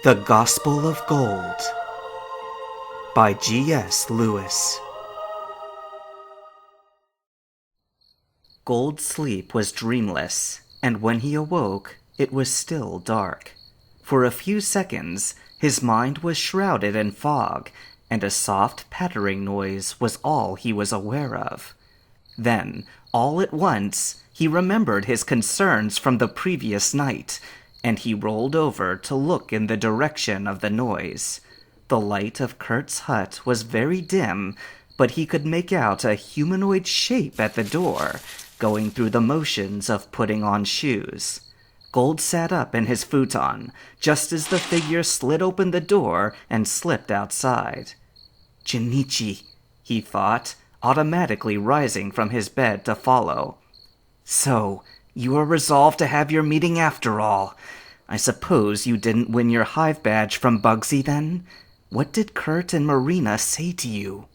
The Gospel of Gold by G.S. Lewis. Gold's sleep was dreamless, and when he awoke, it was still dark. For a few seconds, his mind was shrouded in fog, and a soft pattering noise was all he was aware of. Then, all at once, he remembered his concerns from the previous night, and he rolled over to look in the direction of the noise. The light of Kurt's hut was very dim, but he could make out a humanoid shape at the door, going through the motions of putting on shoes. Gold sat up in his futon, just as the figure slid open the door and slipped outside. "Jinichi," he thought, automatically rising from his bed to follow. "So, you are resolved to have your meeting after all. I suppose you didn't win your hive badge from Bugsy then? What did Kurt and Marina say to you?"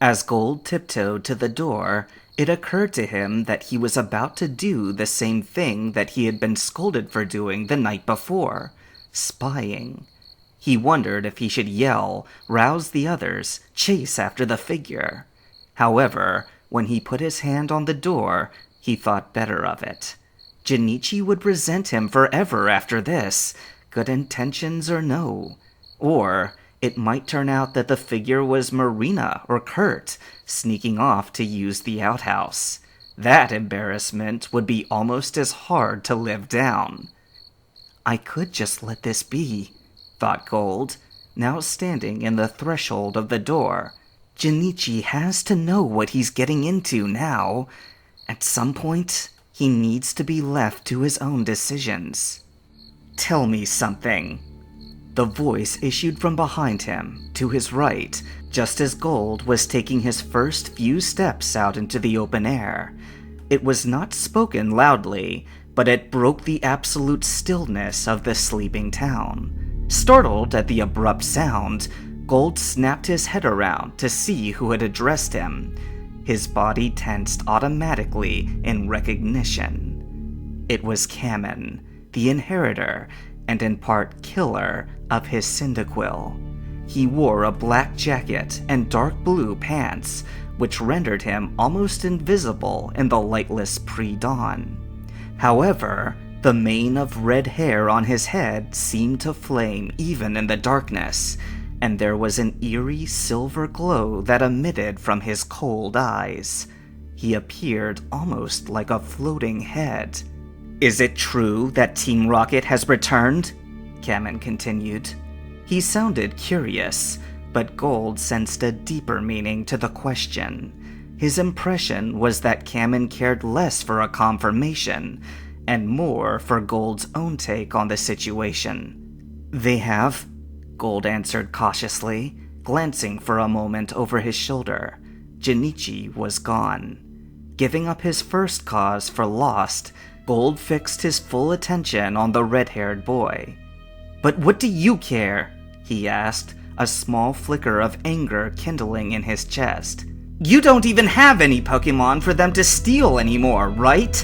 As Gold tiptoed to the door, it occurred to him that he was about to do the same thing that he had been scolded for doing the night before, spying. He wondered if he should yell, rouse the others, chase after the figure. However, when he put his hand on the door, he thought better of it. Jinichi would resent him forever after this, good intentions or no. Or it might turn out that the figure was Marina or Kurt, sneaking off to use the outhouse. That embarrassment would be almost as hard to live down. "I could just let this be," thought Gold, now standing in the threshold of the door. Jinichi has to know what he's getting into now. At some point, he needs to be left to his own decisions. "Tell me something." The voice issued from behind him, to his right, just as Gold was taking his first few steps out into the open air. It was not spoken loudly, but it broke the absolute stillness of the sleeping town. Startled at the abrupt sound, Gold snapped his head around to see who had addressed him. His body tensed automatically in recognition. It was Kamen, the inheritor, and in part killer, of his Cyndaquil. He wore a black jacket and dark blue pants, which rendered him almost invisible in the lightless pre-dawn. However, the mane of red hair on his head seemed to flame even in the darkness, and there was an eerie silver glow that emitted from his cold eyes. He appeared almost like a floating head. "Is it true that Team Rocket has returned?" Kamen continued. He sounded curious, but Gold sensed a deeper meaning to the question. His impression was that Kamen cared less for a confirmation, and more for Gold's own take on the situation. "They have," Gold answered cautiously, glancing for a moment over his shoulder. Jinichi was gone. Giving up his first cause for lost, Gold fixed his full attention on the red-haired boy. "But what do you care?" he asked, a small flicker of anger kindling in his chest. "You don't even have any Pokemon for them to steal anymore, right?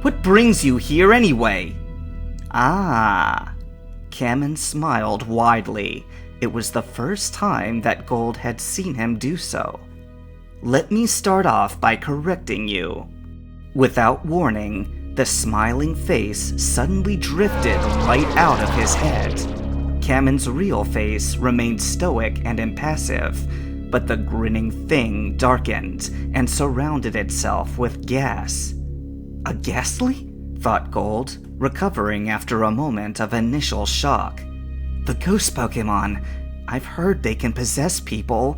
What brings you here anyway?" "Ah." Kamen smiled widely. It was the first time that Gold had seen him do so. "Let me start off by correcting you." Without warning, the smiling face suddenly drifted right out of his head. Kamen's real face remained stoic and impassive, but the grinning thing darkened and surrounded itself with gas. "A ghastly?" thought Gold, recovering after a moment of initial shock. "The ghost Pokemon. I've heard they can possess people.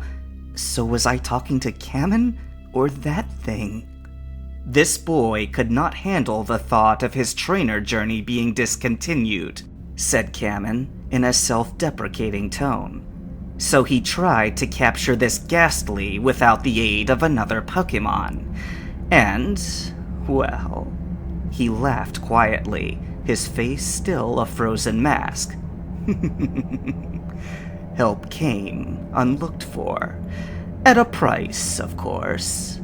So was I talking to Kamen, or that thing?" This boy could not handle the thought of his trainer journey being discontinued, said Kamen in a self-deprecating tone. So he tried to capture this ghastly without the aid of another Pokemon. And, well, he laughed quietly, his face still a frozen mask. Help came, unlooked for. At a price, of course.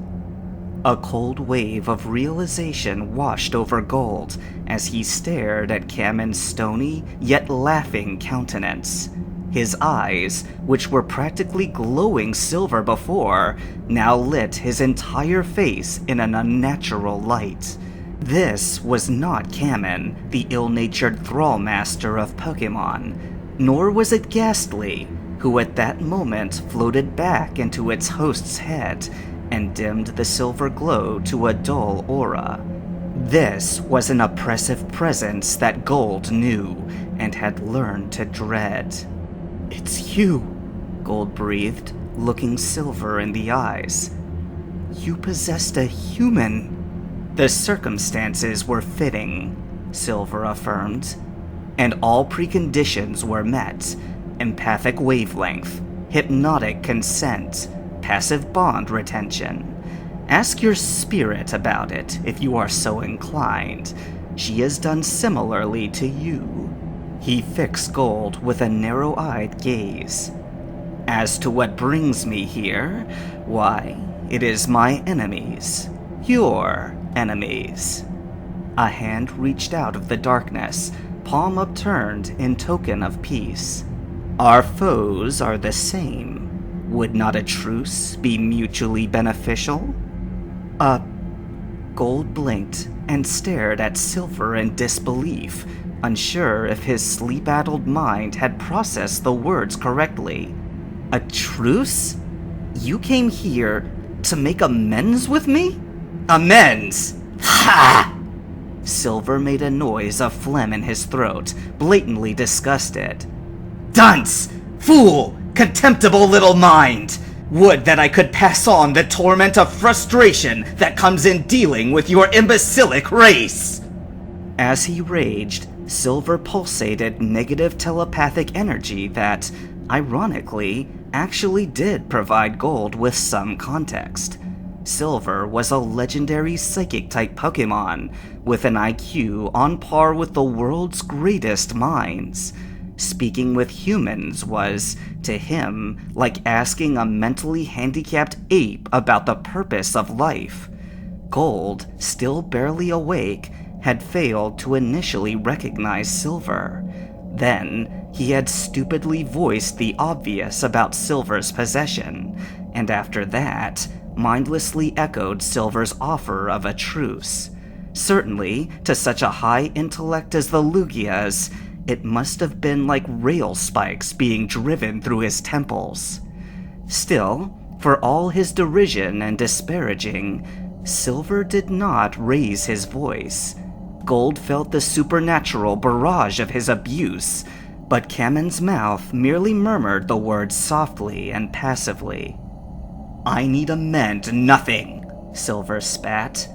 A cold wave of realization washed over Gold as he stared at Kammen's stony yet laughing countenance. His eyes, which were practically glowing silver before, now lit his entire face in an unnatural light. This was not Kammen, the ill-natured thrall-master of Pokemon, nor was it Ghastly, who at that moment floated back into its host's head and dimmed the silver glow to a dull aura. This was an oppressive presence that Gold knew and had learned to dread. "It's you," Gold breathed, looking Silver in the eyes. "You possessed a human." "The circumstances were fitting," Silver affirmed, "and all preconditions were met. Empathic wavelength, hypnotic consent, passive bond retention. Ask your spirit about it if you are so inclined. She has done similarly to you." He fixed Gold with a narrow-eyed gaze. "As to what brings me here, why, it is my enemies. Your enemies." A hand reached out of the darkness, palm upturned in token of peace. "Our foes are the same. Would not a truce be mutually beneficial?" Gold blinked and stared at Silver in disbelief, unsure if his sleep-addled mind had processed the words correctly. "A truce? You came here to make amends with me?" "Amends? Ha!" Silver made a noise of phlegm in his throat, blatantly disgusted. "Dunce! Fool! Contemptible little mind! Would that I could pass on the torment of frustration that comes in dealing with your imbecilic race!" As he raged, Silver pulsated negative telepathic energy that, ironically, actually did provide Gold with some context. Silver was a legendary psychic-type Pokemon, with an IQ on par with the world's greatest minds. Speaking with humans was, to him, like asking a mentally handicapped ape about the purpose of life. Gold, still barely awake, had failed to initially recognize Silver. Then, he had stupidly voiced the obvious about Silver's possession, and after that, mindlessly echoed Silver's offer of a truce. Certainly, to such a high intellect as the Lugia's, it must have been like rail spikes being driven through his temples. Still, for all his derision and disparaging, Silver did not raise his voice. Gold felt the supernatural barrage of his abuse, but Kammen's mouth merely murmured the words softly and passively. "I need amend nothing," Silver spat.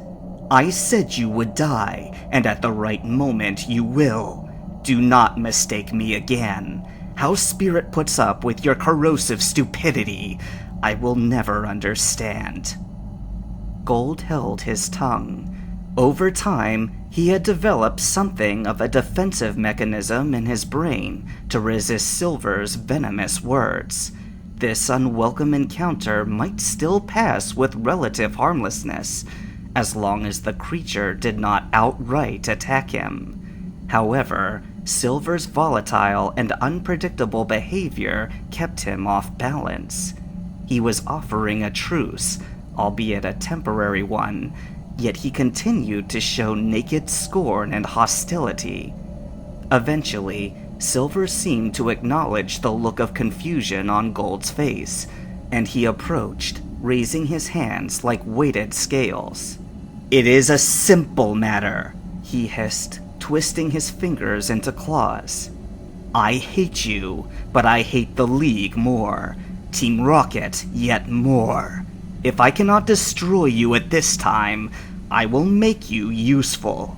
"I said you would die, and at the right moment you will. Do not mistake me again. How Spirit puts up with your corrosive stupidity, I will never understand." Gold held his tongue. Over time, he had developed something of a defensive mechanism in his brain to resist Silver's venomous words. This unwelcome encounter might still pass with relative harmlessness, as long as the creature did not outright attack him. However, Silver's volatile and unpredictable behavior kept him off balance. He was offering a truce, albeit a temporary one, yet he continued to show naked scorn and hostility. Eventually, Silver seemed to acknowledge the look of confusion on Gold's face, and he approached, raising his hands like weighted scales. "It is a simple matter," he hissed, twisting his fingers into claws. "I hate you, but I hate the League more. Team Rocket yet more. If I cannot destroy you at this time, I will make you useful."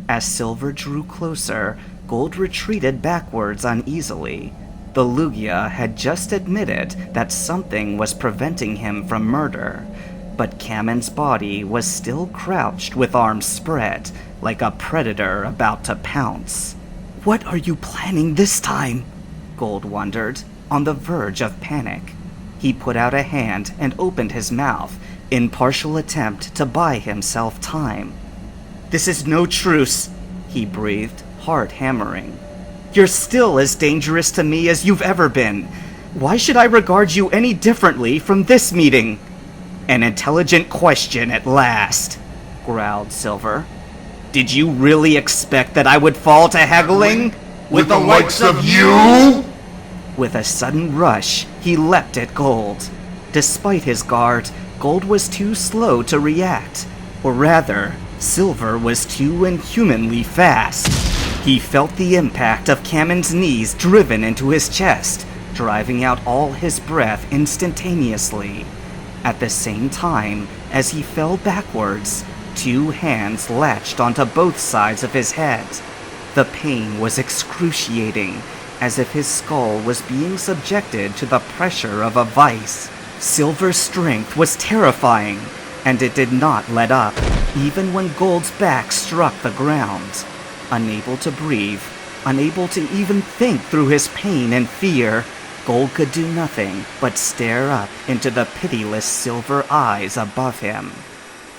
As Silver drew closer, Gold retreated backwards uneasily. The Lugia had just admitted that something was preventing him from murder, but Kammen's body was still crouched with arms spread, like a predator about to pounce. "What are you planning this time?" Gold wondered, on the verge of panic. He put out a hand and opened his mouth, in partial attempt to buy himself time. "This is no truce," he breathed, heart hammering. "You're still as dangerous to me as you've ever been. Why should I regard you any differently from this meeting?" "An intelligent question at last," growled Silver. "Did you really expect that I would fall to haggling? With the likes of you?" With a sudden rush, he leapt at Gold. Despite his guard, Gold was too slow to react. Or rather, Silver was too inhumanly fast. He felt the impact of Kammen's knees driven into his chest, driving out all his breath instantaneously. At the same time, as he fell backwards, two hands latched onto both sides of his head. The pain was excruciating, as if his skull was being subjected to the pressure of a vice. Silver's strength was terrifying, and it did not let up, even when Gold's back struck the ground. Unable to breathe, unable to even think through his pain and fear, Gold could do nothing but stare up into the pitiless silver eyes above him.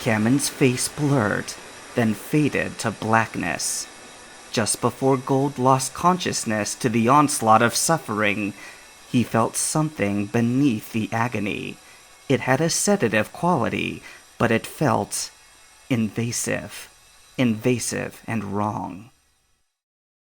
Kammen's face blurred, then faded to blackness. Just before Gold lost consciousness to the onslaught of suffering, he felt something beneath the agony. It had a sedative quality, but it felt invasive and wrong.